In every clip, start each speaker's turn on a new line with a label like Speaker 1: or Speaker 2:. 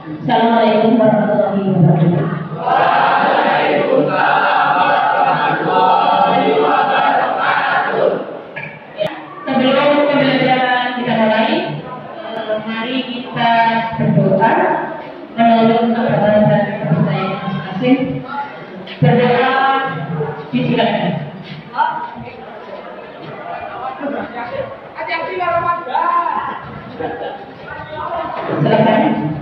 Speaker 1: Assalamualaikum warahmatullahi wabarakatuh.
Speaker 2: Waalaikumsalam warahmatullahi wabarakatuh.
Speaker 1: Ya, sebelum pembelajaran kita mulai, mari kita berdoa menurut agama dan kepercayaan masing-masing. Berdoa disilakan. Silakan.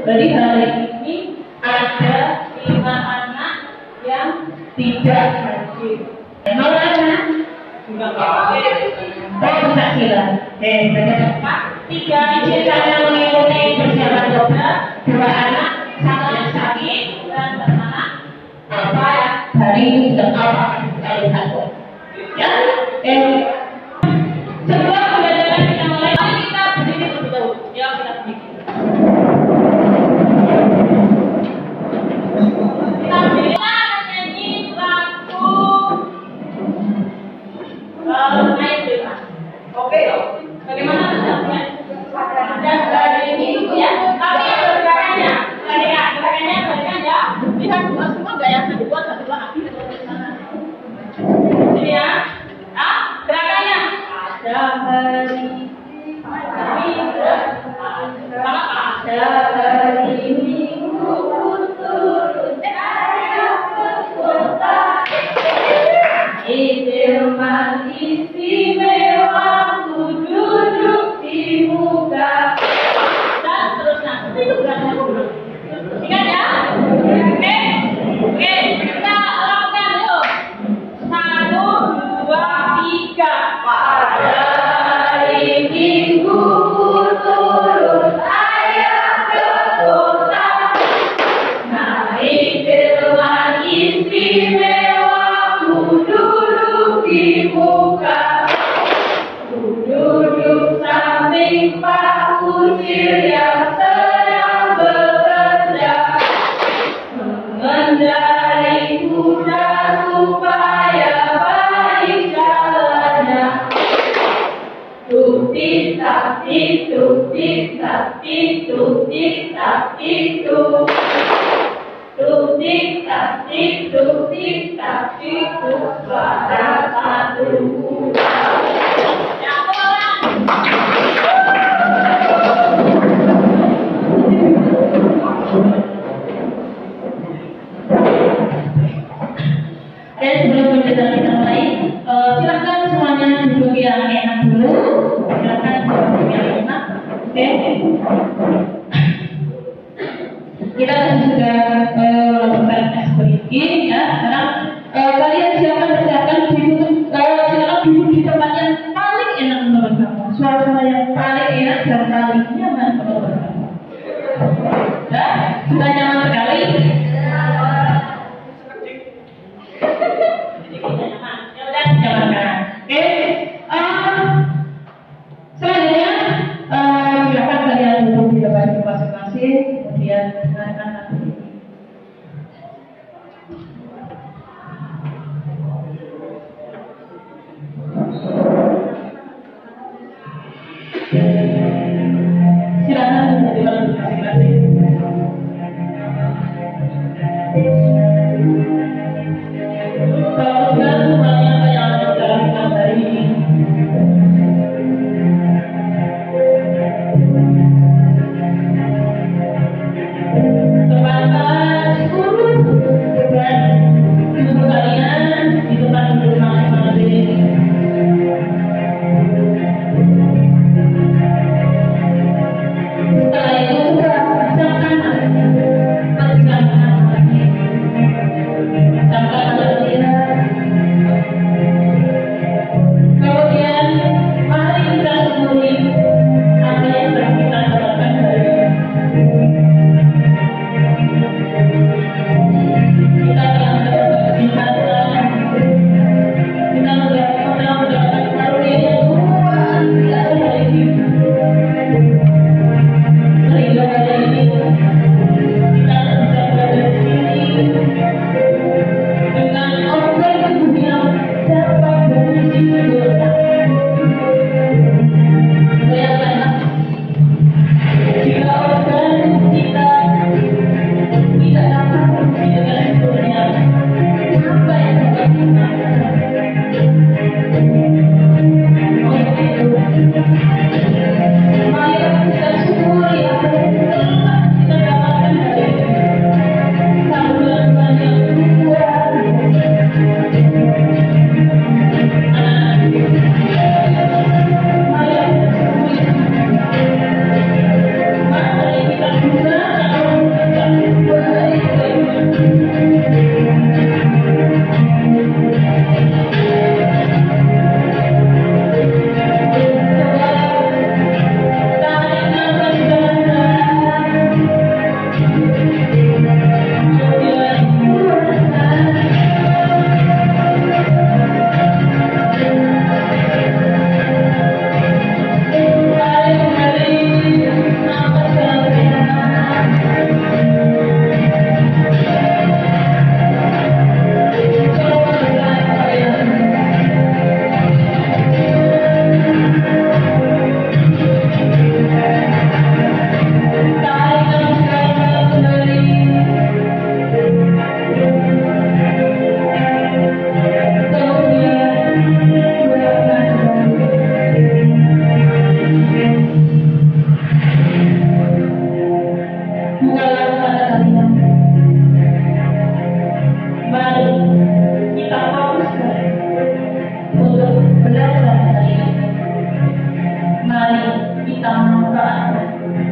Speaker 1: Jadi hari ini ada 5 anak yang tidak hadir. Mana? Sila. Pak, 3 izinkan yang mengikuti persiapan doa. 2 anak, 1 yang sakit dan anak apa ya? Hari ini sedang apa? Kita lihat. Ya, sebelum pembelajaran kita mulai, mari kita berdiri terlebih dahulu. Ya, kita berdiri. Kita berdiri menyanyi lagu Air Bebas. Oke, bagaimana nasibnya? Dan hari ini ya, tapi yang bergerakannya, gerakannya ya. Lihat semua gaya yang dibuat satu lagi dari sana. Ini ya, gerakannya ada hari Minggu turun ayah ke kota. Istimewa ku duduk di muka. Dan seterusnya, itu gerakannya dulu. Ingat ya? Oke, kita lakukan yuk. 1, 2, 3. Pada hari Minggu turun ayah ke kota. Naik delman istimewa ku duduk di muka. Ku duduk samping Pak Kusir yang sedang bekerja mengendarai kuda supaya baik jalannya. Tuk tik tak tik, tuk tik tak tik, tuk tik tak tik, tuk. Tuk tik tak tik, tuk tik tak tik, tuk. Suara satu kuda. Yang orang. Dan sebelum pembelajaran kita mulai, silakan semuanya duduk yang enak dulu. Silakan duduk yang enak. Oke. Kita sudah melakukan tes breathing ya. Sekarang kalian silakan duduk di tempat yang paling enak menurut kamu. Suasana yang paling enak dan paling nyaman menurut kamu. Ya, sudah nyaman sekali.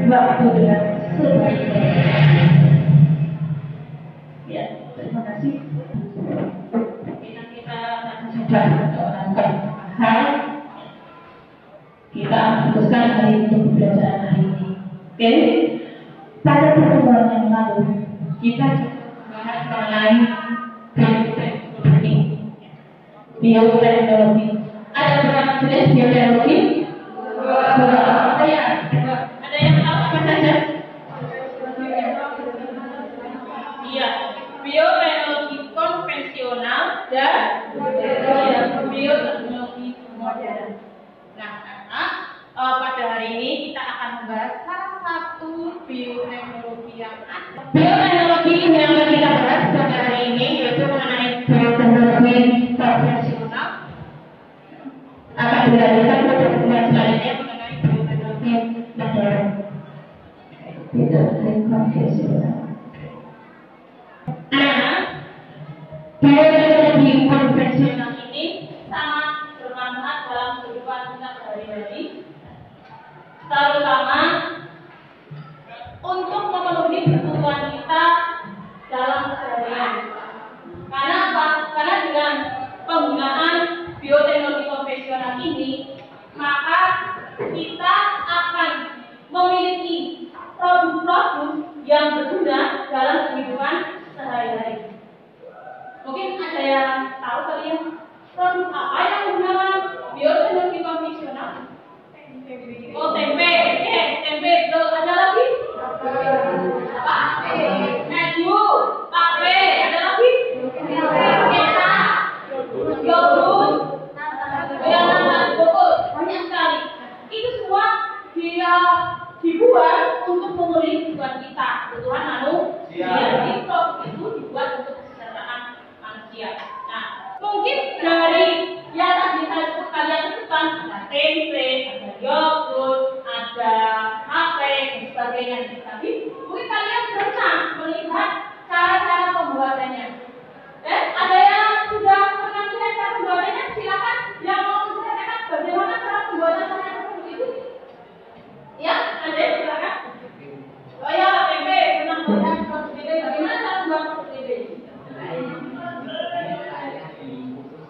Speaker 1: waktu dengan sebaik-baiknya. Ya, terima kasih. Kita sudah menjalankan hal. Kita putuskan hari untuk pembelajaran hari ini. Oke, pada pertemuan yang lalu kita membahas mengenai bioteknologi. Ada berapa jenis bioteknologi? Ada yang tahu apa saja? Iya, bioteknologi konvensional dan bioteknologi modern. Nah, pada hari ini kita akan membahas salah satu bioteknologi yang ada. Bioteknologi yang akan kita bahas pada hari ini yaitu mengenai bioteknologi konvensional. Akan dilanjutkan pada pertemuan selanjutnya mengenai bioteknologi modern. Bioteknologi konvensional. Nah, bioteknologi konvensional ini sangat bermanfaat dalam kehidupan kita sehari-hari, terutama untuk memenuhi kebutuhan kita dalam keseharian. Karena apa? Karena dengan penggunaan bioteknologi konvensional ini, maka kita akan memiliki produk-produk yang berguna dalam kehidupan sehari-hari. Mungkin ada yang tahu kalian produk apa yang menggunakan bioteknologi konvensional? Oh, tempe. Tempe. Terus ada lagi? Apa? Keju, tape. Ada lagi? Kecap, yogurt, bubur. Banyak sekali. Itu semua dia dibuat untuk memenuhi kebutuhan kita, kebutuhan manusia. Jadi produk itu dibuat untuk kesejahteraan manusia. Nah, mungkin dari yang tadi saya sebut kalian sebutkan ada tempe, ada yogurt, ada tape dan sebagainya tadi. Mungkin kalian pernah melihat cara-cara pembuatannya. Ada yang sudah pernah melihat cara pembuatannya? Silakan yang mau menceritakan bagaimana cara pembuatan seperti itu. Ya, ada yang silakan. Oh ya, tempe pernah melihat seperti itu. Bagaimana cara membuat seperti itu?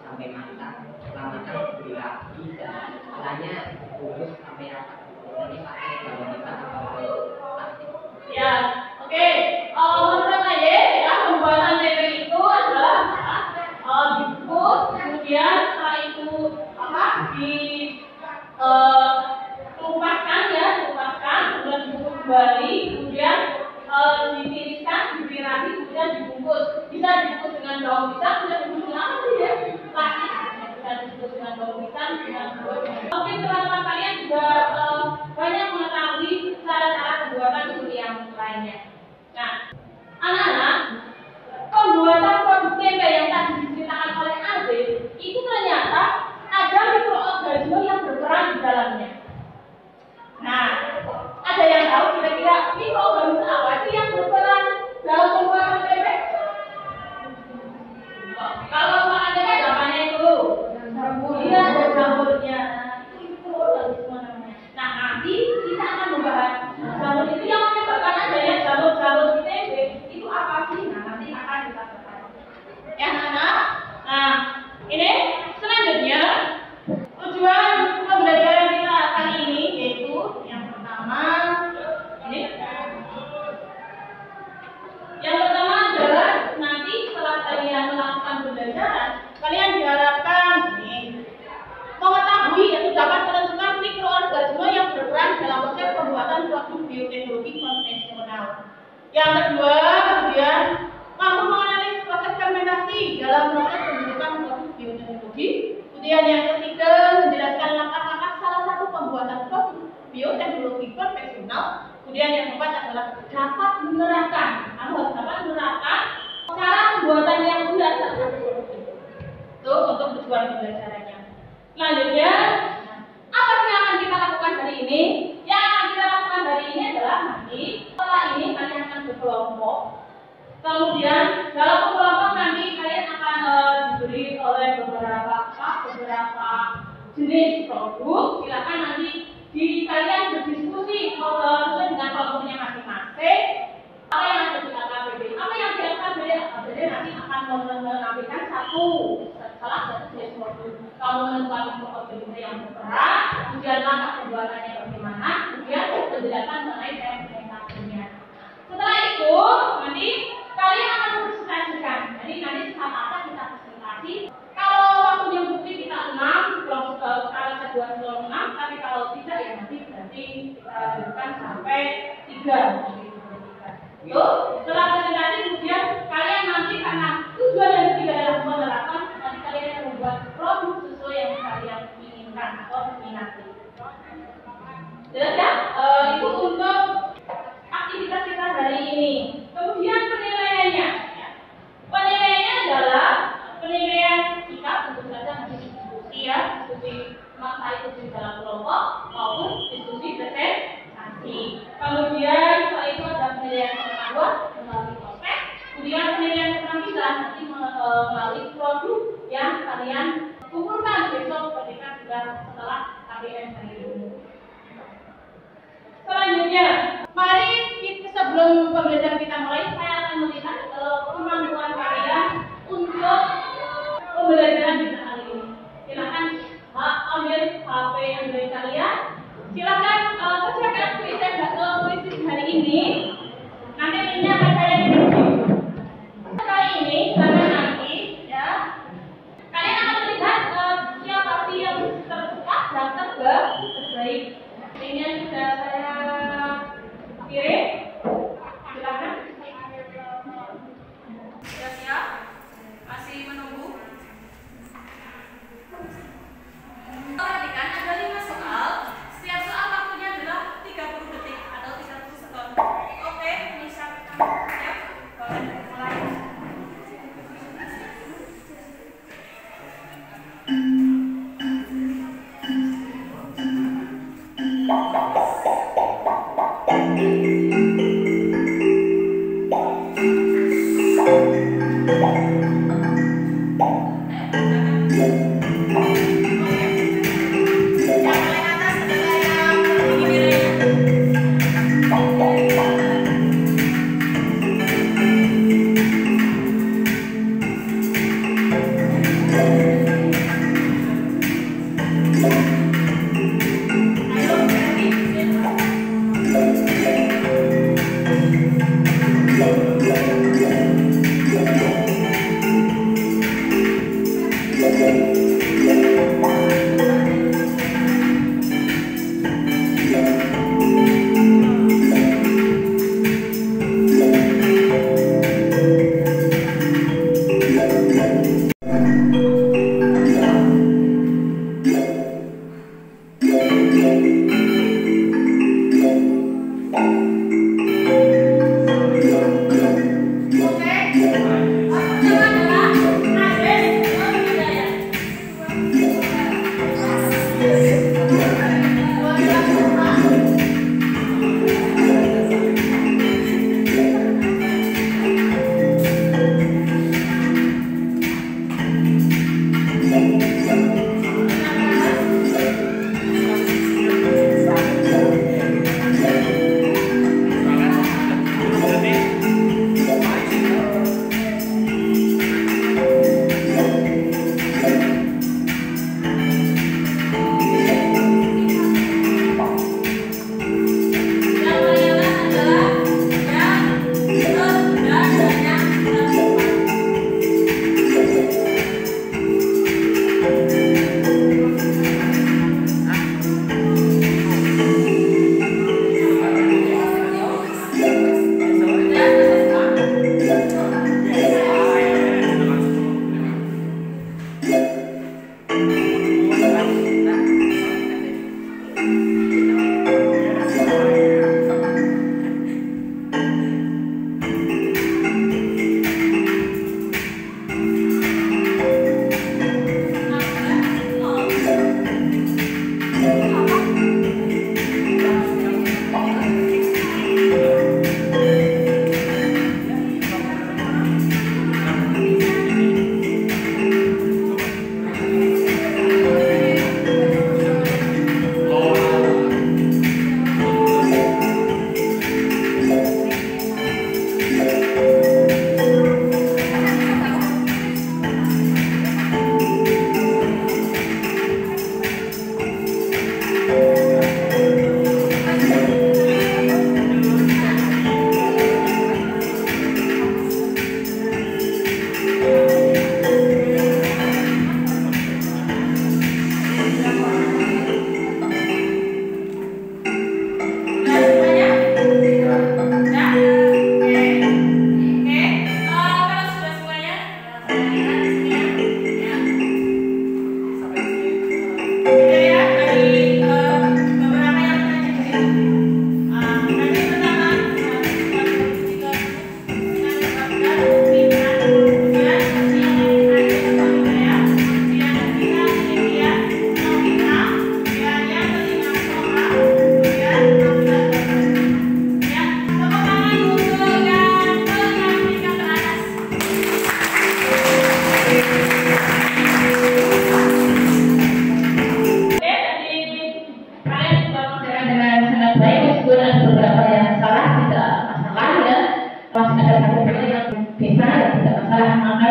Speaker 3: Sampai matang, setelah matang beri api dan setelahnya bungkus sampai rata. Ini pakai daun kita atau plastik.
Speaker 1: Ya, oke. Menurut saya, ya pembuatan tempe itu adalah dibungkus, kemudian setelah itu dikeluarkan ya, kemudian dibungkus kembali, kemudian ditiriskan, dipirati, kemudian dibungkus. Bisa dibungkus dengan daun pisang, bisa dibungkus dengan apa sih ya? Plastik. Bisa dibungkus dengan daun pisang, dengan mungkin teman-teman kalian juga banyak mengetahui cara-cara pembuatan seperti yang lainnya. Nah, anak-anak, pembuatan produk tempe yang tadi diceritakan oleh Ade itu ternyata ada mikroorganisme yang berperan di dalamnya. Nah, ada yang tahu kira-kira mikroorganisme apa sih yang berperan dalam pembuatan tempe? Kalau makan tempe namanya itu iya, ada jamurnya. Itu mikroorganisme namanya. Nah, nanti kita akan membahas jamur itu yang menyebabkan adanya jamur-jamur di tempe itu apa sih? Nah, nanti akan kita bahas. Ya, anak. Nah, ini selanjutnya tujuan pembelajaran kita kali ini yaitu yang pertama ini. Yang pertama adalah nanti setelah kalian melakukan pembelajaran, kalian diharapkan mengetahui atau dapat menentukan mikroorganisme yang berperan dalam proses pembuatan suatu bioteknologi konvensional. Yang kedua, kemudian mampu menganalisis proses fermentasi dalam proses pembentukan suatu bioteknologi. Kemudian yang ketiga, menjelaskan langkah-langkah salah satu pembuatan produk bioteknologi konvensional. Kemudian yang keempat adalah dapat menerapkan cara pembuatan yang benar salah satu produk itu. Itu untuk tujuan pembelajarannya. Selanjutnya, apa sih yang akan kita lakukan hari ini? Yang akan kita lakukan hari ini adalah nanti setelah ini kalian akan berkelompok. Kemudian dalam kelompok nanti kalian akan diberi oleh beberapa jenis produk. Silakan nanti di kalian berdiskusi sesuai dengan kelompoknya masing-masing. Apa yang ada di KKBD? Apa yang di KKBD? KKBD nanti akan menampilkan salah satu jenis modul. Kamu menentukan kelompok yang berperan, kemudian langkah pembuatannya bagaimana, kemudian penjelasan mengenai implementasinya. Setelah itu, nanti kalian akan presentasikan. Jadi nanti saat kita presentasi. Kalau waktunya bukti kita 6, kelompok alasan 2 kelompok 6, tapi kalau tidak ya nanti berarti kita lanjutkan sampai 3. Yuk, setelah presentasi kemudian kalian nanti karena tujuan yang ketiga adalah menerapkan, nanti kalian akan membuat produk sesuai yang kalian inginkan atau minati. Jelas ya? Itu untuk aktivitas kita hari ini. Kemudian penilaiannya. Penilaiannya adalah penilaian kita tentu saja nanti diskusi ya, diskusi masalah itu di dalam kelompok maupun diskusi presentasi. Kemudian setelah itu ada penilaian pengetahuan melalui prospek. Kemudian penilaian keterampilan nanti melalui produk yang kalian kumpulkan besok ketika sudah setelah KBM hari ini. Selanjutnya, mari kita sebelum pembelajaran kita mulai, saya akan melihat kemampuan kalian untuk pembelajaran kita hari ini. Silakan ambil HP Android kalian. Silakan kerjakan kuis hari ini. Nanti ini akan saya diuji. Kali ini, karena nanti ya, kalian akan melihat siapa sih yang tersuka dan terbaik. Ini yang sudah saya kirim. Silakan. Siap-siap. Masih menunggu. Perhatikan ada 5 soal. Setiap soal waktunya adalah 30 detik atau 30 sekon. Oke, bisa siap. Boleh mulai. Thank you.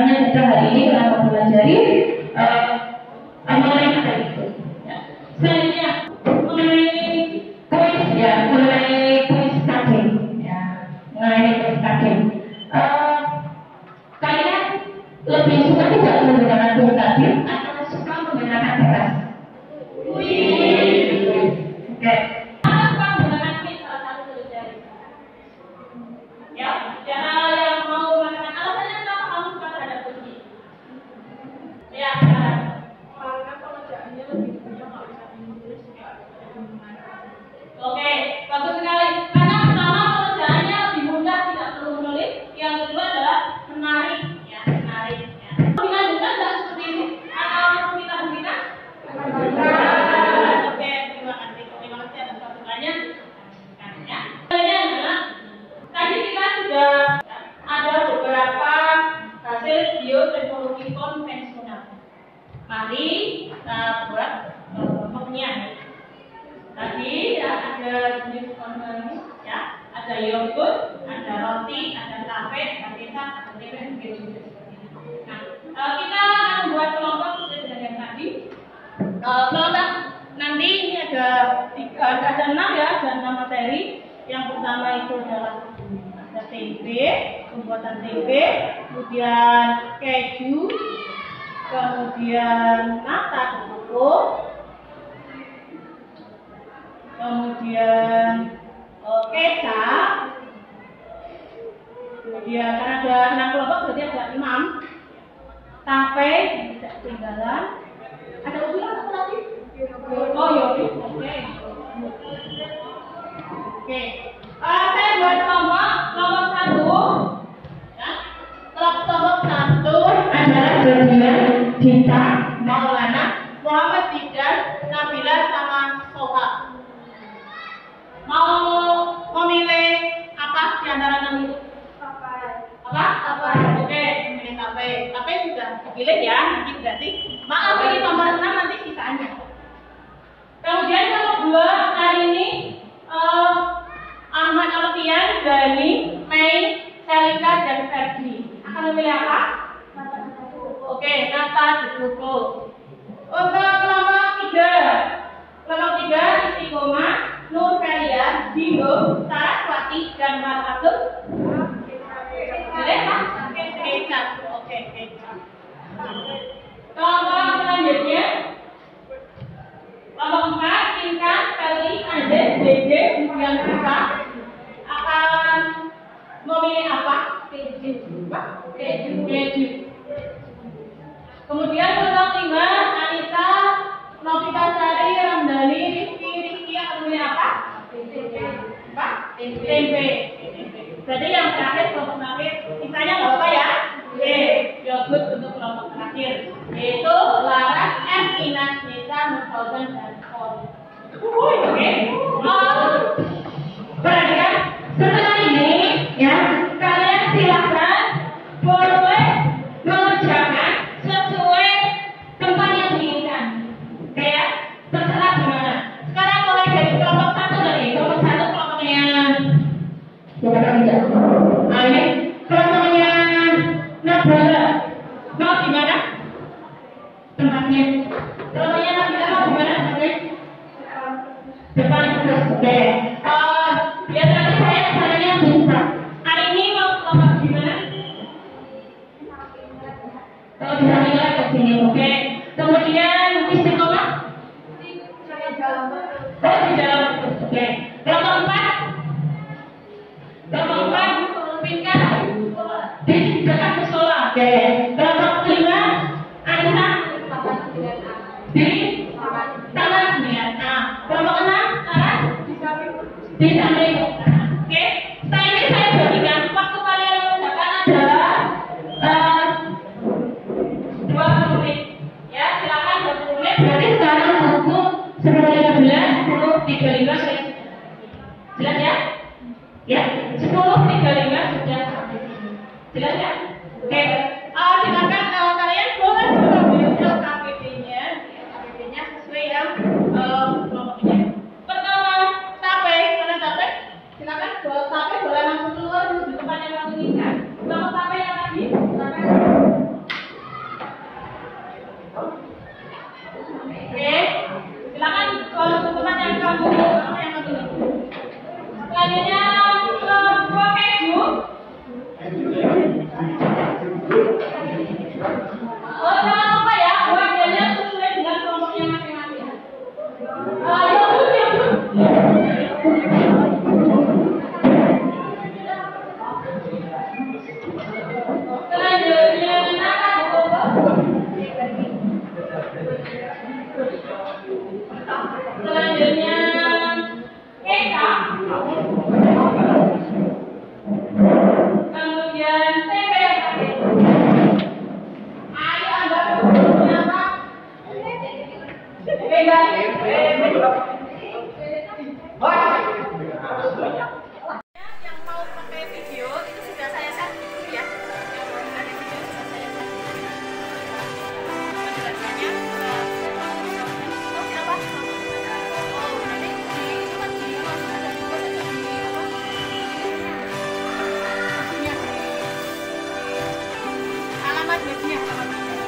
Speaker 1: makanya kita hari ini akan mempelajari mengenai apa itu. Selanjutnya mengenai kuis ya, mengenai kuis cutting ya, mengenai kuis cutting. Kalian lebih suka tidak menggunakan kuis cutting atau suka menggunakan kertas? Oke.
Speaker 2: Apa menggunakan kuis salah satu dari ya, jangan yang mau mengatakan alasannya kenapa kamu suka terhadap kuis. Ya, karena pengerjaannya lebih mudah kalau bisa menulis ya. Oke, bagus sekali. Karena pertama pengerjaannya lebih mudah, tidak perlu menulis. Yang kedua adalah menarik, ya, menarik. Ya. Dilanjutkan tidak seperti ini atau kita hentikan? Oke, terima kasih atas masukannya. Ya. Selanjutnya adalah tadi kita sudah ada beberapa hasil bioteknologi konvensional. Mari kita buat kelompoknya. Tadi ya, ada jenis konvensional, ya, ada yogurt, ada roti, ada tape, ada pisang, ada tempe, begitu. Nah, kita akan membuat kelompok sesuai dengan yang tadi. Kelompok nanti ini ada 6 ya, ada 6 materi. Yang pertama itu adalah ada tempe, pembuatan tempe, kemudian keju, kemudian nata koko, kemudian kecap, kemudian karena ada 6 kelompok berarti ada 6 tape tidak ketinggalan. Ada usulan apa lagi? Oh yogurt, oke. Oke, saya buat kelompok 1 ya. Kelompok 1
Speaker 1: Adalah bagian Dita,
Speaker 2: Maulana, Muhammad Zidan, Nabila sama Soha. Mau memilih apa di antara 6 itu? Apa? Oke, memilih tape. Tape sudah dipilih ya, nanti berarti maaf ini nomor 6 nanti sisanya. Kemudian nomor 2 hari ini Ahmad Alfian, Dani, Mei, Selika dan Ferdi. Akan memilih apa? Oke, nata dipukul. Untuk kelompok 3 Istiqomah, Nur Felia, Bimo, Saraswati dan Marhatul. Boleh Pak? Kecap. Oke, kecap. Kelompok selanjutnya kelompok 4 Intan, Feli, Andes, Dede, yang kita akan memilih apa? Keju. Kemudian kelompok 5 Anita, Novita Sari, Ramdhani, Rizky akan memilih apa? Tempe. Berarti yang terakhir kelompok terakhir, sisanya nggak apa ya? Oke, yogurt untuk kelompok terakhir, yaitu Laras, Inas, Nisa, Nurfauzan dan Kol. Oke.
Speaker 1: perhatikan setelah ini ya, kalian silakan boleh mengerjakan sesuai tempat yang diinginkan. Oke ya, terserah gimana. Sekarang mulai dari kelompok 1 tadi, kelompok 1 kelompoknya kelompoknya Nabila mau gimana tempatnya? Kelompoknya Nabila mau gimana tempatnya? Depan terus. Oke. Biar nanti saya caranya bisa. Hari ini mau kelompok gimana? Kalau bisa nilai ke sini, oke. Kemudian Istiqomah? Di dalam terus, oke. Kelompok 4? Kelompok 4 Pinkan di dekat musola, oke. Kelompok 5 Anissa di taman 9A. Kelompok 6 Sarah di samping. Oke, setelah ini saya bagikan waktu kalian mengerjakan adalah 20 menit. Ya, silakan 20 menit. Berarti sekarang buku 10.15, 10.35 saya jelas ya? Ya, 10.35 sudah sampai sini. Jelas ya? Oke. Silakan kalian boleh mengambil KPP-nya, KPP-nya sesuai yang kelompoknya. Pertama, tape, mana tape? Silakan bawa tape, boleh langsung keluar menuju tempat yang kamu inginkan. Sama tape yang tadi, tape.
Speaker 2: modelnya Eka. Kemudian TP yang terakhir. Ayo Anda modelnya apa? Beda. Yang mau pakai video itu sudah saya share dulu ya. Yang mau pakai video sudah saya share. Penjelasannya oh siapa? Oh nanti di itu kan di ada di apa? Alamat webnya, alamat webnya.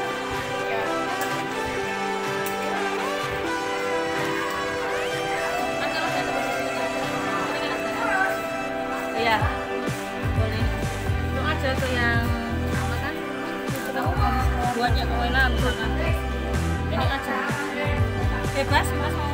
Speaker 2: Ya. Iya, boleh. Itu aja tuh yang apa kan? Kamu buat yang enak misalkan. Ini aja. Bebas, mas mau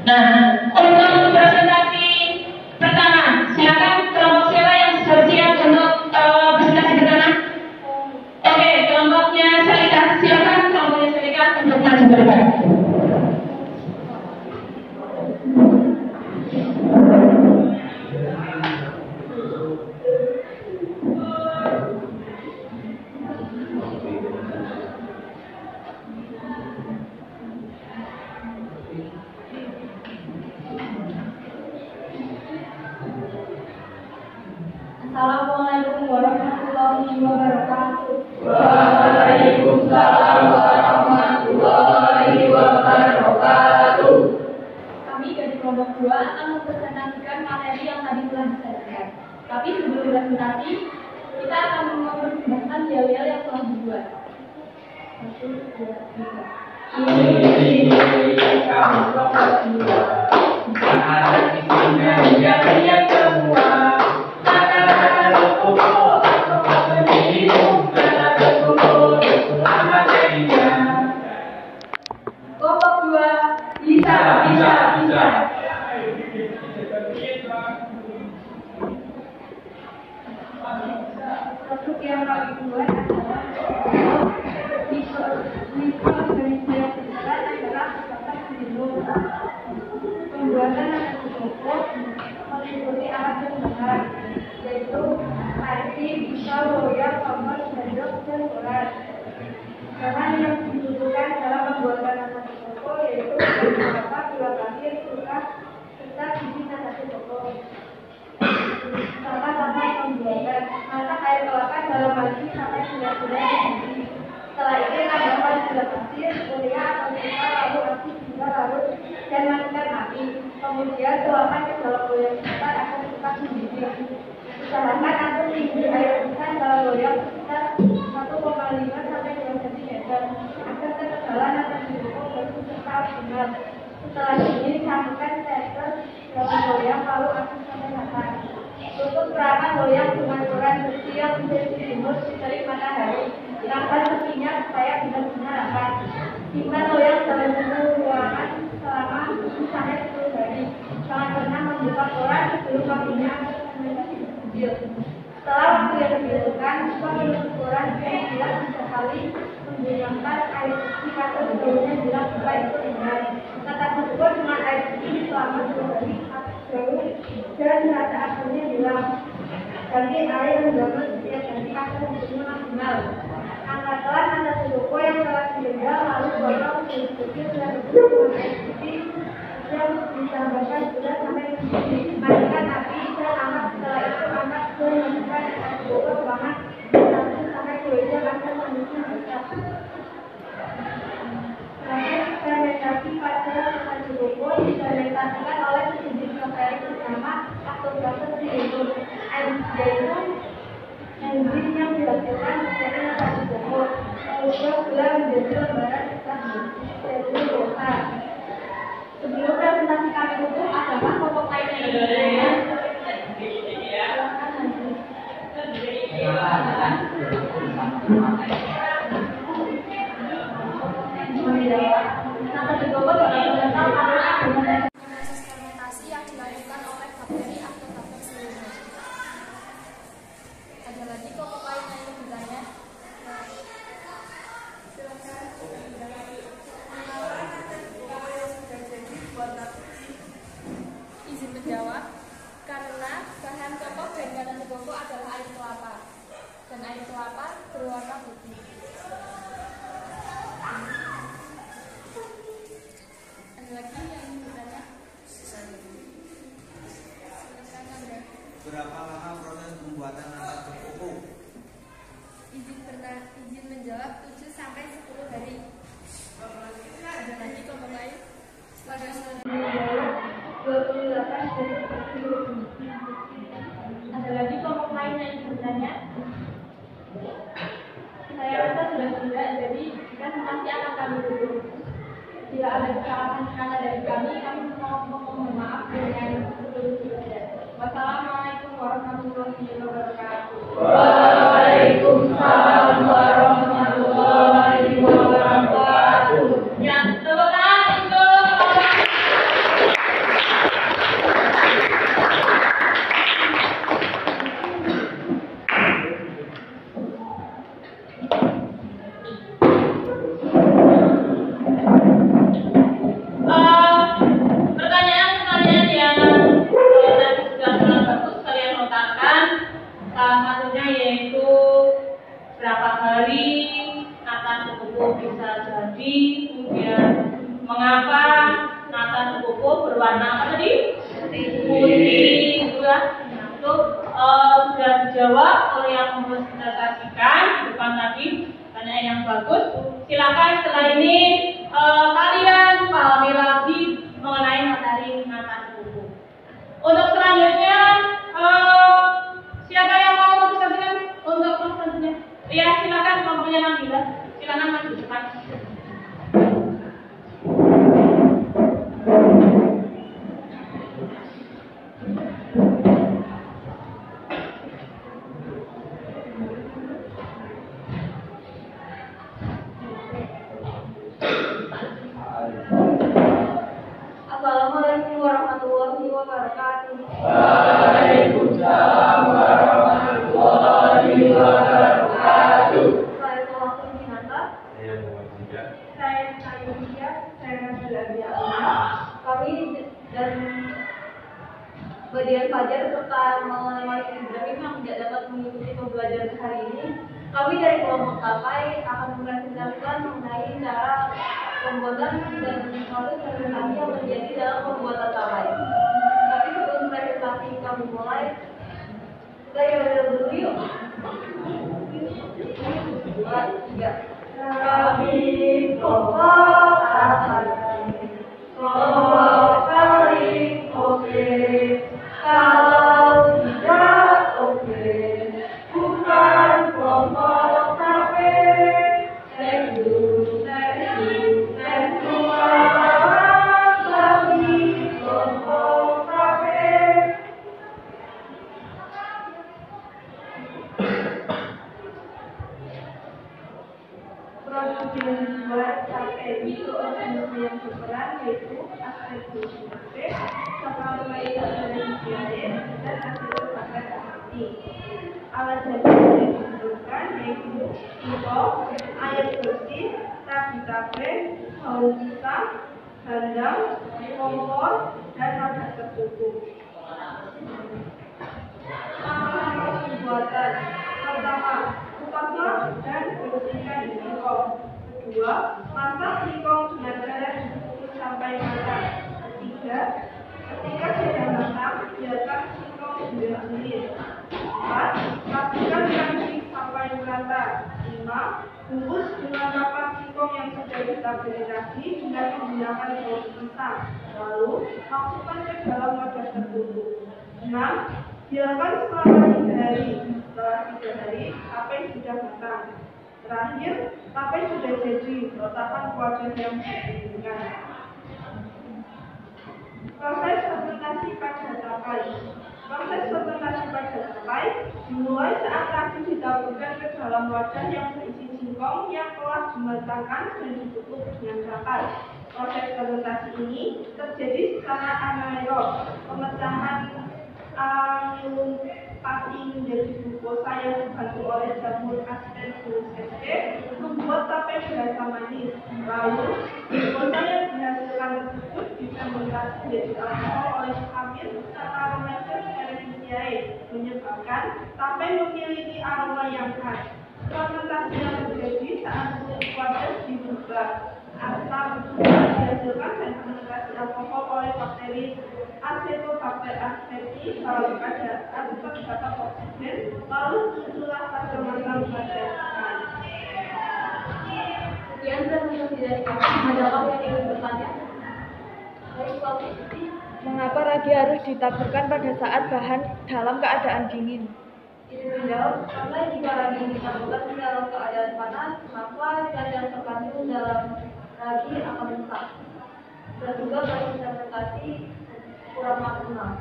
Speaker 2: Nah, untuk presentasi pertama, silakan kelompok siapa yang bersiap untuk presentasi pertama? Oke, kelompoknya Salika, silakan kelompoknya Salika untuk maju ke depan.
Speaker 1: Assalamualaikum warahmatullahi wabarakatuh.
Speaker 4: Waalaikumsalam warahmatullahi wabarakatuh.
Speaker 1: Kami dari kelompok 2 akan mempresentasikan materi yang tadi telah disampaikan. Tapi sebelum presentasi, kita akan mempersembahkan yel-yel yang telah dibuat. 1, 2, 3.
Speaker 4: Ini kamu kelompok 2. Ada isinya yang semua.
Speaker 1: Kelompok 2 bisa. Produk yang kami buat adalah mikroorganisasi adalah batas hidup. Pembuatan akan cukup meliputi alat pembahan, yaitu arti, pisau, loyang, kompor, sendok, dan koran. Bahan yang dibutuhkan dalam pembuatan nasi pokok yaitu beberapa gula pasir, suka, serta biji nasi pokok. Sama-sama pembuatan, masak air kelapa dalam mandi sampai gula-gula mendidih. Setelah itu tambahkan gula pasir, urea atau suka, lalu asin gula larut dan matikan api. Kemudian tuangkan ke dalam loyang besar agar cepat mendidih. Usahakan atur tinggi air besar dalam loyang sekitar 1,5 sampai 2 cm agar ketebalan akan didukung baru serta optimal. Setelah ini campurkan steker dalam loyang lalu aduk sampai rata. Tutup perangkat loyang dengan koran bersih yang bisa dijemur dari matahari. Tambah tepinya supaya benar-benar rapat. Simpan loyang dalam suhu ruangan selama 7 sampai 10 hari. Jangan pernah membuka koran sebelum waktunya akan fermentasi kecil. Setelah waktu yang dibutuhkan, coba menutup koran dengan bilas 3 kali menggunakan air bersih atau sebelumnya bilas supaya itu ringan. Tetap tersebut dengan air bersih selama 2 hari jauh dan rasa asamnya hilang. Ganti air membangun setiap hari agar hasilnya maksimal. Angkat telan nasi joko yang telah direndam lalu potong sedikit dan dengan air putih yang ditambahkan gula sampai mendidih. Matikan api dan angkat. Setelah itu angkat dan masukkan nasi joko ke bahan 1 sampai 2 jam agar kondisinya besar. Terakhir, fermentasi pada nasi joko difermentasikan oleh mesin protein bersama laktose dihitung. Yaitu enzim yang dihasilkan dari nasi joko. Kemudian gula menjadi lembaran besar yaitu dosa. Sebelum presentasi kami tutup, adakah kelompok lainnya?
Speaker 5: Fermentasi yang dilakukan oleh bakteri atau bakteri sebelumnya. Ada lagi kelompok lain yang bertanya? Izin menjawab, karena bahan pokok dari nasi pokok adalah air kelapa, dan air kelapa berwarna putih. Ada lagi yang ingin bertanya?
Speaker 6: Berapa lama proses pembuatan nasi pokok?
Speaker 5: Izin menjawab 7 sampai 10 hari. Ada lagi kelompok lain? Pada
Speaker 1: 28 dari 40. Ada lagi kelompok lain yang bertanya? Saya rasa sudah tidak, jadi presentasi akan kami tutup. Jika ada kesalahan dari kami mohon maaf dengan seluruh-seluruhnya. Wassalamualaikum warahmatullahi wabarakatuh.
Speaker 4: Waalaikumsalam warahmatullahi wabarakatuh.
Speaker 2: Ya, tepuk tangan untuk berwarna apa tadi? Putih, gitu ya. Itu sudah dijawab oleh yang mempresentasikan depan tadi. Pertanyaan yang bagus. Silakan setelah ini kalian pahami lagi mengenai materi nata buku. Untuk selanjutnya, siapa yang mau mempresentasikan untuk presentasinya? Ya, silakan kelompoknya Nabila. Silakan maju depan.
Speaker 5: Assalamualaikum warahmatullahi wabarakatuh.
Speaker 4: Waalaikumsalam warahmatullahi wabarakatuh.
Speaker 5: Saya Selaku Dinata.
Speaker 4: Saya Muhammad Zika.
Speaker 5: Saya Sayudia. Saya Nabila Bialina. Kami dan Badian Fajar serta Maulana Ibrahim yang tidak dapat mengikuti pembelajaran hari ini. Kami dari kelompok Tapai akan mempresentasikan mengenai cara pembuatan dan proses fermentasi yang terjadi dalam pembuatan tapai. Tapi sebelum presentasi kami mulai, kita yuk dulu yuk. 2, 3. Kami kelompok Tapai, kelompok kali oke. Kalau tidak oke, bukan kelompok tapai. Thank you. Produk yang dibuat sampai itu organisme yang berperan yaitu asparagine, saccharomyces dan acetobacter. Alat dasar yang dibutuhkan yaitu singkong, air bersih, ragi tape, daun pisang, bandang, kompor, dan wadah tertutup. Langkah pembuatan pertama, kupas dan bersihkan singkong. Kedua, masak singkong dengan garam ditutup sampai matang. Ketiga, ketika sudah matang, biarkan singkong bergilir. 4. Pastikan kanji sampai merata. 5. Bungkus dengan papan singkong yang sudah distabilisasi dengan menggunakan daun pisang. Lalu, masukkan ke dalam wadah tertutup. 6. Biarkan selama 3 hari. Setelah 3 hari, tape sudah matang. Terakhir, tape sudah jadi, letakkan wadah yang diinginkan. Proses fermentasi pada tapai. Proses fermentasi pada tapai dimulai saat ragi ditaburkan ke dalam wadah yang berisi singkong yang telah dimatangkan dan ditutup dengan rapat. Proses fermentasi ini terjadi secara anaerob. Pemecahan amilum pati menjadi glukosa yang dibantu oleh jamur asparagine membuat tape berasa manis. Lalu, glukosa yang dihasilkan tersebut difermentasi menjadi alkohol oleh amil Saccharomyces cerevisiae, menyebabkan tape memiliki aroma yang khas. Fermentasi yang terjadi saat suhu wadah diubah. Asam dihasilkan dan fermentasi alkohol oleh bakteri Acetobacter aspergillus lalu pada terdapat oksigen, lalu muncullah kacamata pada ikan. Sekian presentasi dari kami. Adakah yang ingin bertanya? Mengapa ragi harus ditaburkan pada saat bahan dalam keadaan dingin? Ini menjawab, karena jika ragi ditaburkan dalam keadaan panas, maka zat yang terkandung dalam ragi akan rusak. Dan juga proses fermentasi kurang maksimal.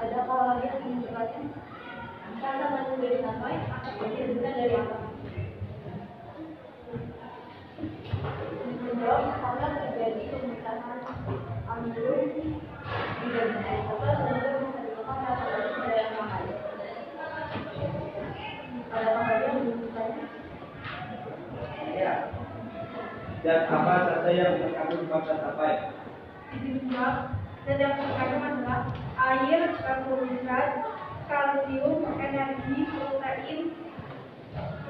Speaker 5: Ada kalau lagi yang ingin bertanya? Karena masih dari sampai, ini dari apa? Menjawab, karena terjadi pemecahan amilum di dalam air kotor sehingga bisa ditemukan pada yang mahal. Ada apa yang ingin bertanya?
Speaker 6: Ya. Dan apa saja yang terkandung pada tapai?
Speaker 5: Dan yang terkandung adalah air, karbohidrat, kalsium, energi, protein,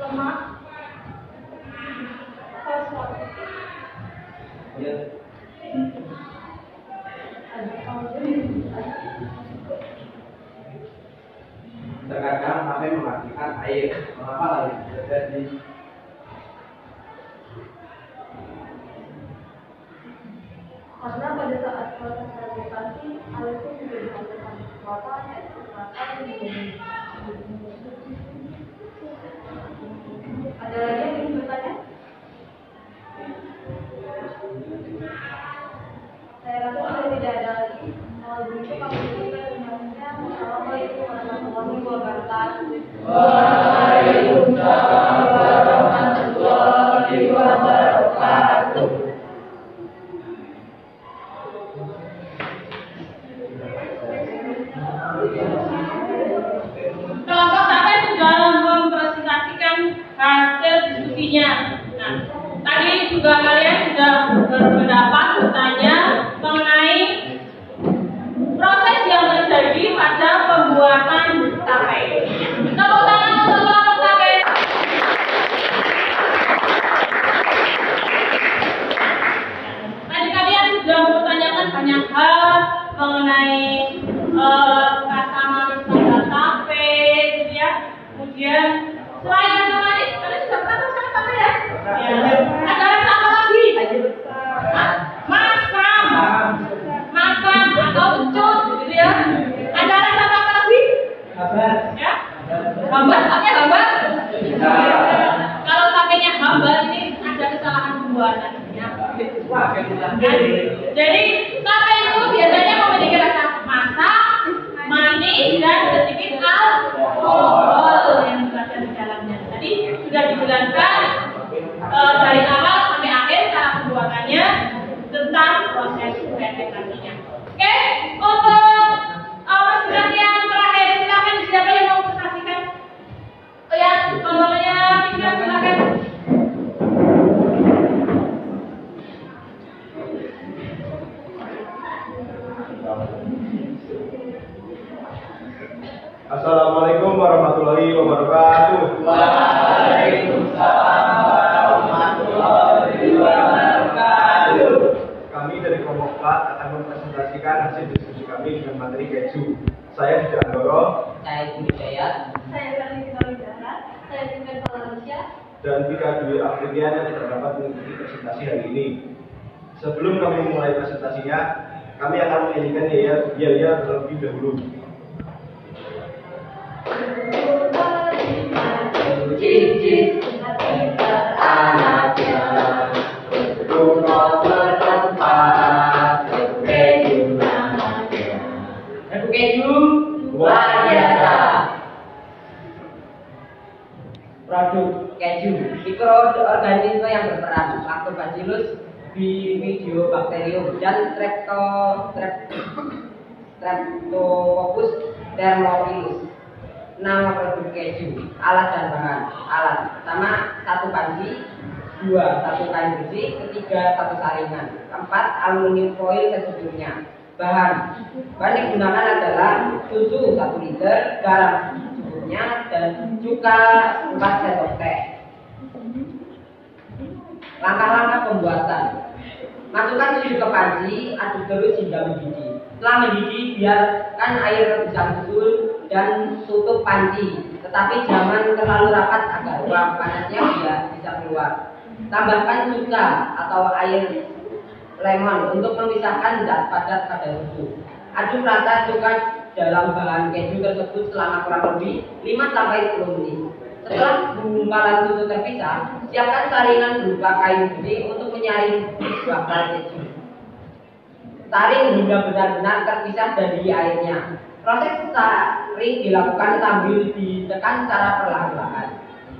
Speaker 5: lemak, fosfor.
Speaker 6: Ya. air. Mengapa lagi terjadi?
Speaker 5: Karena pada saat proses fermentasi, air itu juga dihasilkan kekuatan, ada lagi yang ingin bertanya? Saya rasa sudah tidak ada lagi. Kalau begitu kami tutup semuanya. Assalamualaikum warahmatullahi wabarakatuh.
Speaker 4: Waalaikumsalam warahmatullahi wabarakatuh.
Speaker 2: Kelompok sampai sudah mempresentasikan hasil diskusinya. Nah, tadi juga kalian sudah berpendapat bertanya mengenai proses yang terjadi pada pembuatan tape. Tepuk tangan untuk kelompok tape. Tadi kalian sudah mempertanyakan banyak hal mengenai rasa manis pada tape, gitu ya. Kemudian selain rasa manis, kalian sudah pernah makan tape ya? Ya. Ada rasa apa lagi? Masam atau ucut, gitu ya. Ada rasa apa lagi? Ya? Hambar, tapenya hambar. Kalau tapenya hambar ini ada kesalahan pembuatan. Ya. Jadi tape itu biasanya memiliki rasa masak, manis, dan sedikit alkohol yang berada di dalamnya. Tadi sudah dijelaskan dari awal sampai akhir cara pembuatannya tentang proses fermentasinya. Oke, untuk presentasi yang terakhir silakan siapa yang mau presentasikan? Oh ya, nomornya silakan.
Speaker 6: Assalamualaikum warahmatullahi wabarakatuh.
Speaker 4: Waalaikumsalam warahmatullahi wabarakatuh.
Speaker 6: Kami dari kelompok 4 akan mempresentasikan hasil diskusi kami dengan materi keju. Saya Didi Andoro.
Speaker 3: Saya Budi Jaya.
Speaker 5: Saya Verdi Widara. Saya Vincent Valencia.
Speaker 6: Dan 3 dua Afrilian yang tidak dapat mengikuti presentasi hari ini. Sebelum kami memulai presentasinya, kami akan menyanyikan yel-yel terlebih dahulu.
Speaker 4: Cincin anaknya Bruno bertempat keju namanya keju luar biasa.
Speaker 3: Produk keju mikroorganisme yang berperan Lactobacillus bifidobacterium dan Streptococcus thermophilus. Nama produk keju, alat dan bahan. Alat pertama 1 panci, 2 1 kain bersih, 3 1 saringan, 4 aluminium foil secukupnya. Bahan yang digunakan adalah susu 1 liter, garam secukupnya, dan cuka 4 sendok teh. Langkah-langkah pembuatan: masukkan susu ke panci, aduk terus hingga mendidih. Setelah mendidih, biarkan air bisa menyusul dan tutup panci, tetapi jangan terlalu rapat agar uap panasnya bisa keluar. Tambahkan cuka atau air lemon untuk memisahkan zat padat pada susu. Aduk rata cuka dalam bahan keju tersebut selama kurang lebih 5-10 menit. Setelah gumpalan susu terpisah, siapkan saringan berupa kain bersih untuk menyaring bakal keju. Saring hingga benar-benar terpisah dari airnya. Proses saring dilakukan sambil ditekan secara perlahan-lahan.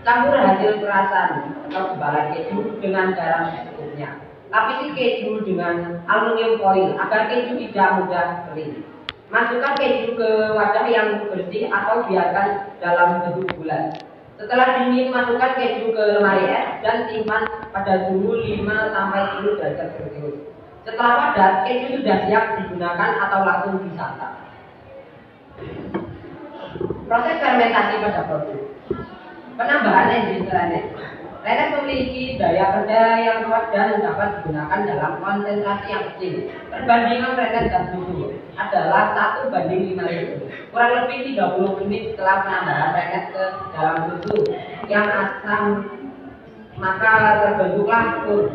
Speaker 3: Campur hasil perasan atau gumpalan keju dengan garam secukupnya. Lapisi keju dengan aluminium foil agar keju tidak mudah kering. Masukkan keju ke wadah yang bersih atau biarkan dalam bentuk bulat. Setelah dingin, masukkan keju ke lemari es dan simpan pada suhu 5-10 derajat Celcius. Setelah padat, keju sudah siap digunakan atau langsung disantap. Proses fermentasi pada produk. Penambahan enzim Rennet memiliki daya kerja yang kuat dan dapat digunakan dalam konsentrasi yang kecil. Perbandingan rennet dan susu adalah 1:5000, kurang lebih 30 menit setelah penambahan rennet ke dalam susu yang asam, maka terbentuklah kur.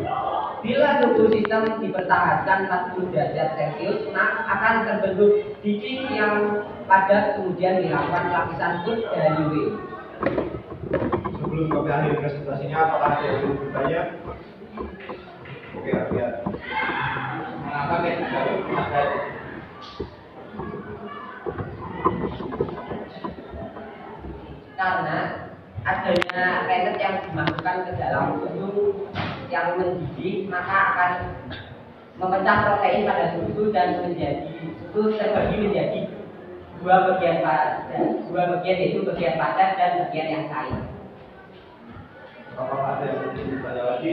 Speaker 3: Bila suhu sistem dipertahankan 40 derajat Celcius, maka akan terbentuk biji yang padat, kemudian dilakukan lapisan kur dari W.
Speaker 6: Sebelum kami akhiri presentasinya, apakah ada yang ingin bertanya? Oke, lihat.
Speaker 4: Mengapa keju harus padat?
Speaker 3: Karena adanya rennet yang dimasukkan ke dalam susu yang mendidih, maka akan memecah protein pada susu dan menjadi susu terbagi menjadi dua bagian yaitu bagian padat dan bagian yang cair.
Speaker 6: Apakah ada yang ingin bertanya lagi?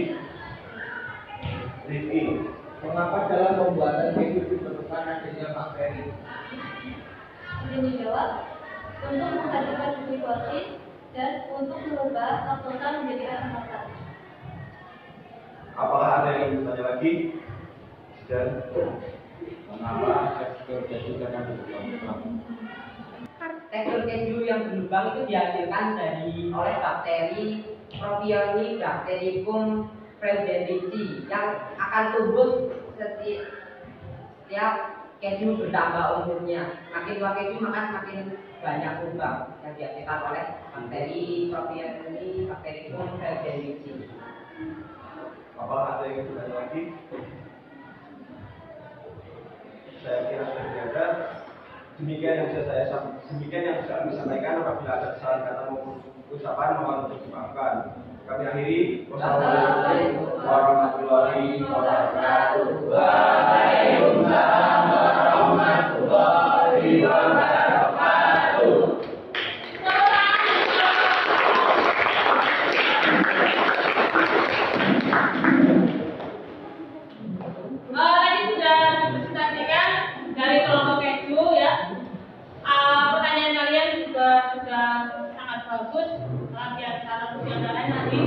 Speaker 6: Rifki,
Speaker 4: Mengapa dalam pembuatan keju diperlukan adanya bakteri?
Speaker 2: Izin dijawab, untuk menghasilkan glikosis dan untuk merubah laktosa menjadi asam laktat.
Speaker 6: apakah ada yang ingin bertanya lagi? Dan
Speaker 4: Mengapa tekstur keju terkadang berubah?
Speaker 3: Tekstur keju yang berlubang itu dihasilkan oleh bakteri Propionibacterium frederici yang akan tumbuh setiap keju bertambah umurnya. Makin tua keju maka semakin banyak lubang yang dihasilkan oleh bakteri Propionibacterium frederici.
Speaker 6: apakah ada yang ingin bertanya lagi? Saya kira sudah tidak ada. Demikian yang bisa kami sampaikan. Apabila ada kesalahan kata maupun ucapan, mohon untuk dimaafkan. Kami akhiri. Wassalamualaikum warahmatullahi wabarakatuh.
Speaker 4: Waalaikumsalam warahmatullahi wabarakatuh.
Speaker 2: Tadi sudah dipresentasikan dari kelompok keju ya. Pertanyaan kalian juga sudah sangat bagus. Di antaranya tadi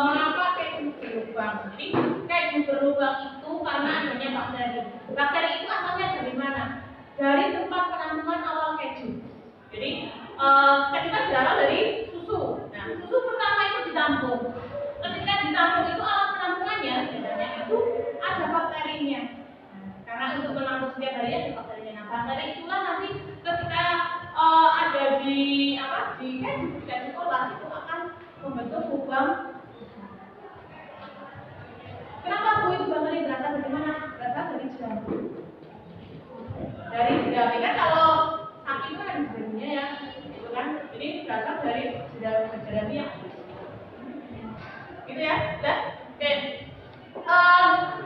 Speaker 2: mengapa keju berlubang? Jadi keju berlubang itu karena adanya bakteri. Bakteri itu asalnya dari mana? Dari tempat penampungan awal keju. Jadi keju kan berasal dari susu. Nah, susu pertama itu ditampung. Ketika ditampung itu alat penampungannya biasanya itu ada bakterinya. Karena untuk menampung setiap hari ada bakterinya. Nah, bakteri itulah nanti ketika ada di keju sekolah itu akan membentuk lubang. Kenapa Bu itu bakteri berasal dari mana? Berasal dari jamur. Dari jerami kan kalau sapi itu kan jeraminya ya, itu kan. Jadi berasal dari jerami yang gitu ya, udah? Oke.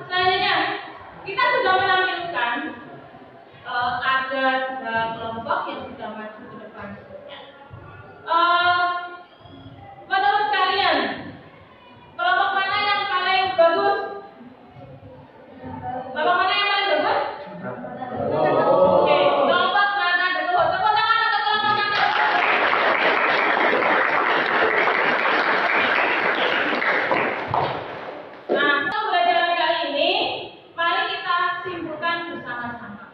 Speaker 2: Selanjutnya kita sudah menampilkan ada 2 kelompok yang sudah maju ke depan. Menurut kalian kelompok mana yang paling bagus? Kelompok mana yang paling bagus? Oke, kelompok mana dulu? Tepuk tangan untuk kelompok yang Nah, pembelajaran kali ini mari kita simpulkan bersama-sama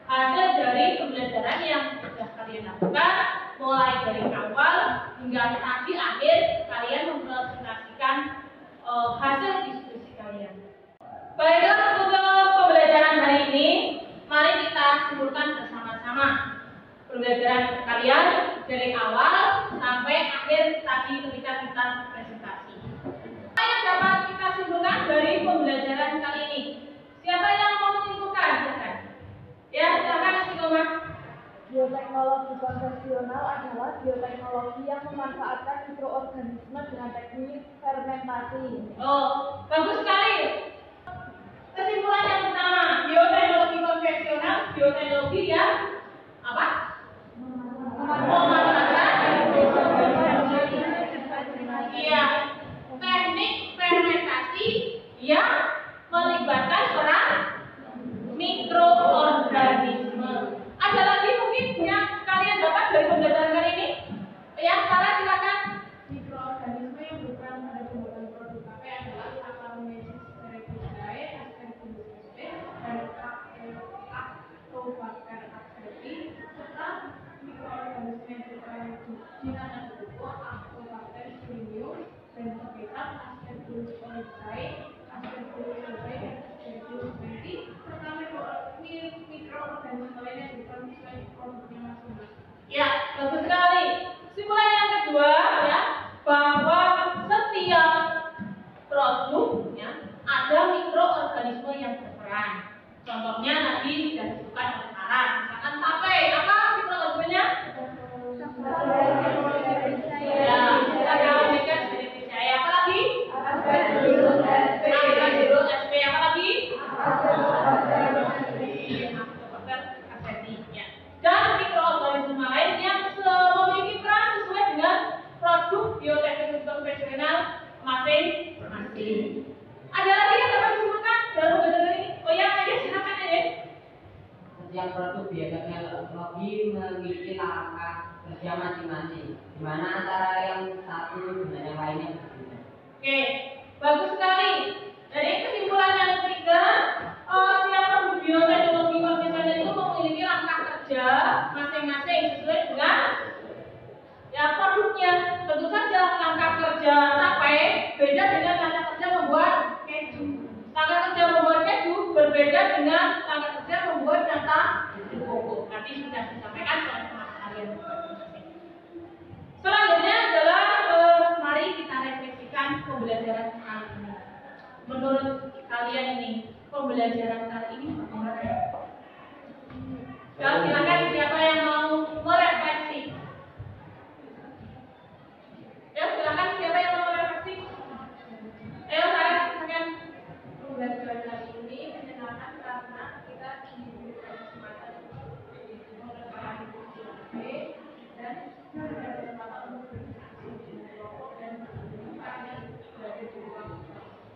Speaker 2: hasil dari pembelajaran yang sudah kalian lakukan mulai dari awal hingga tadi akhir kalian mempresentasikan hasil diskusi kalian. Baiklah, untuk pembelajaran hari ini mari kita simpulkan bersama-sama pembelajaran kalian dari awal sampai akhir tadi ketika kita presentasi. Apa yang dapat kita simpulkan dari pembelajaran kali ini? Siapa yang mau menyimpulkan? Silakan. Ya, silakan Istiqomah.
Speaker 5: Bioteknologi konvensional adalah bioteknologi yang memanfaatkan mikroorganisme dengan teknik fermentasi.
Speaker 2: Oh, bagus sekali. Kesimpulan yang pertama, bioteknologi konvensional, bioteknologi yang apa? Memanfaatkan teknik fermentasi yang melibatkan peran mikroorganisme. Ada lagi mungkin yang kalian dapat dari pembelajaran kali ini? Ya, Sarah silakan.
Speaker 5: Mikroorganisme yang berperan pada
Speaker 2: Ada lagi yang dapat disebutkan dalam pembelajaran ini? Oh ya, aja silakan aja.
Speaker 3: Setiap produk biasanya teknologi memiliki langkah kerja masing-masing, di mana antara yang satu dengan yang lainnya berbeda.
Speaker 2: Oke, bagus sekali. Jadi kesimpulan yang ketiga, setiap produk bioteknologi konvensional itu memiliki langkah kerja masing-masing sesuai dengan ya produknya. Tentu saja langkah kerja tape beda dengan langkah kerja membuat keju. Langkah kerja membuat keju berbeda dengan langkah kerja membuat data pokok. Tadi sudah disampaikan oleh kalian. Selanjutnya adalah mari kita refleksikan pembelajaran kali ini. Menurut kalian ini pembelajaran kali ini bagaimana? Silakan siapa yang mau merefleksi? Ya, silakan siapa yang mau merefleksi? Ayo, saya silakan. Pembelajaran kali ini menyenangkan karena kita diberikan kesempatan untuk mengetahui dan kesempatan untuk berdiskusi dan berbagai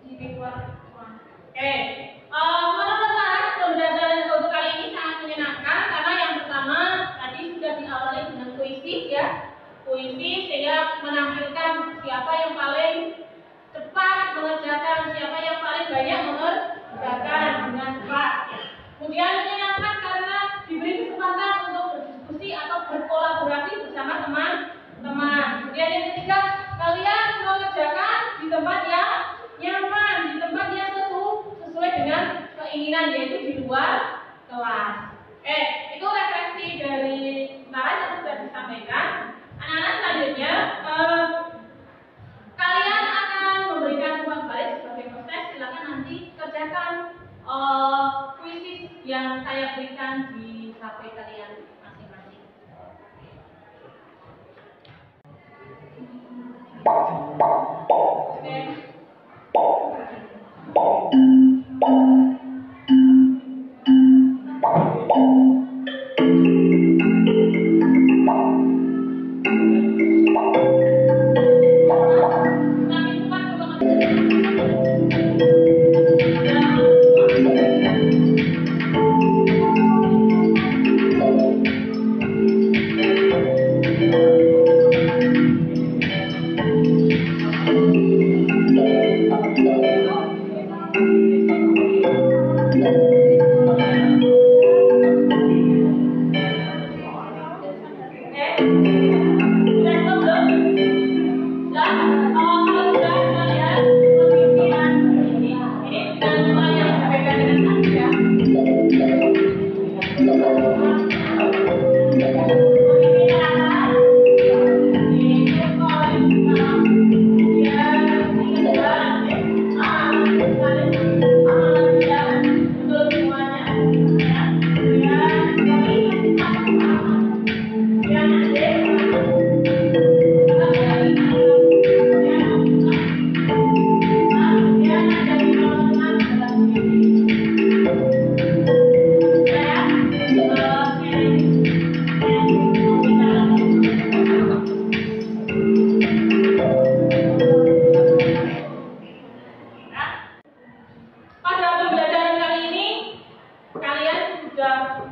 Speaker 2: di luar ruang. Menurut saya pembelajaran untuk kali ini sangat menyenangkan karena yang pertama tadi sudah diawali dengan kuisis ya. Kuisis sehingga menampilkan siapa yang paling cepat mengerjakan, siapa yang paling banyak mengerjakan dengan cepat. Kemudian menyenangkan karena diberi kesempatan untuk berdiskusi atau berkolaborasi bersama teman-teman. Kemudian yang ketiga, kalian mengerjakan di tempat yang nyaman, di tempat yang sesuai dengan keinginan, yaitu di luar kelas. Itu refleksi dari kemarin yang sudah disampaikan. Anak-anak selanjutnya, kalian akan memberikan umpan balik sebagai proses. Silakan nanti kerjakan kuisis yang saya berikan di HP kalian masing-masing.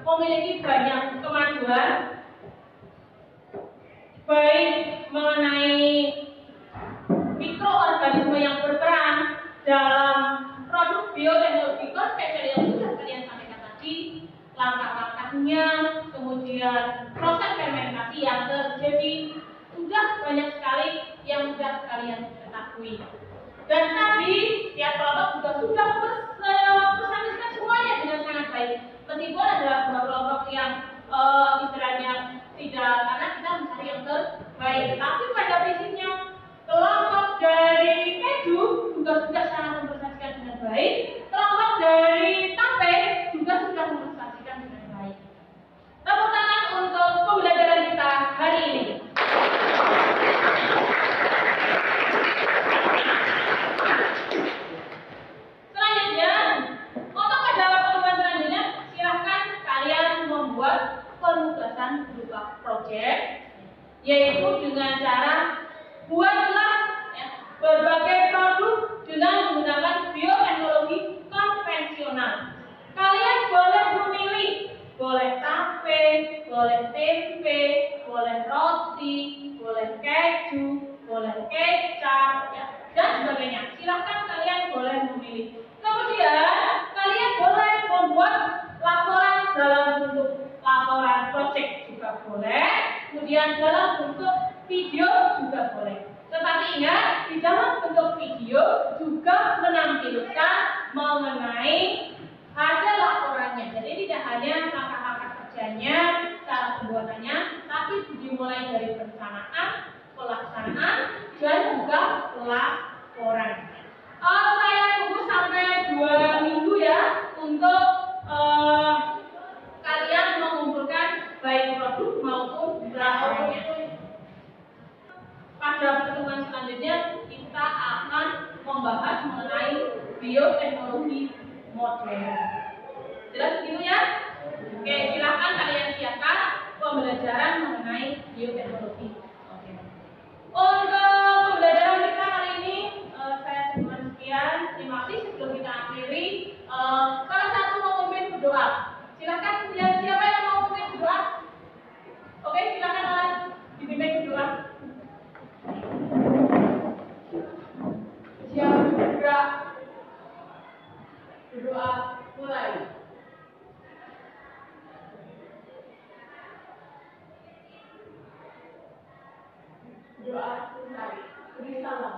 Speaker 2: Memiliki banyak kemajuan baik mengenai mikroorganisme yang berperan dalam produk bioteknologi konvensional yang sudah kalian sampaikan tadi, langkah-langkahnya, kemudian proses fermentasi yang terjadi, sudah banyak sekali yang sudah kalian ketahui. Dan tadi tiap kelompok juga sudah bersama semuanya dengan sangat baik. Meskipun ada beberapa kelompok yang istilahnya tidak, karena kita mencari yang terbaik. Tapi pada prinsipnya kelompok dari keju juga sudah sangat mempresentasikan dengan baik. Kelompok dari memilih. Kemudian kalian boleh membuat laporan dalam bentuk laporan project juga boleh, kemudian dalam bentuk video juga boleh. Tetapi ingat, di dalam bentuk video juga menampilkan mengenai hasil laporannya. Jadi tidak hanya langkah-langkah kerjanya, cara pembuatannya, tapi dimulai dari perencanaan, pelaksanaan, dan juga pelaporan. Saya tunggu sampai 2 minggu ya untuk kalian mengumpulkan baik produk maupun laporannya. Pada pertemuan selanjutnya kita akan membahas mengenai bioteknologi modern. Jelas begitu ya? Oke, silakan kalian siapkan pembelajaran mengenai bioteknologi. Oke. Untuk pembelajaran kita kali ini saya cukupkan sekian. Terima kasih. Sebelum kita akhiri, salah satu mau memimpin berdoa. Silakan siapa yang mau memimpin berdoa? Oke, silakan dipimpin berdoa. Siapa bergerak? Berdoa mulai. Doa selesai. Beri salam.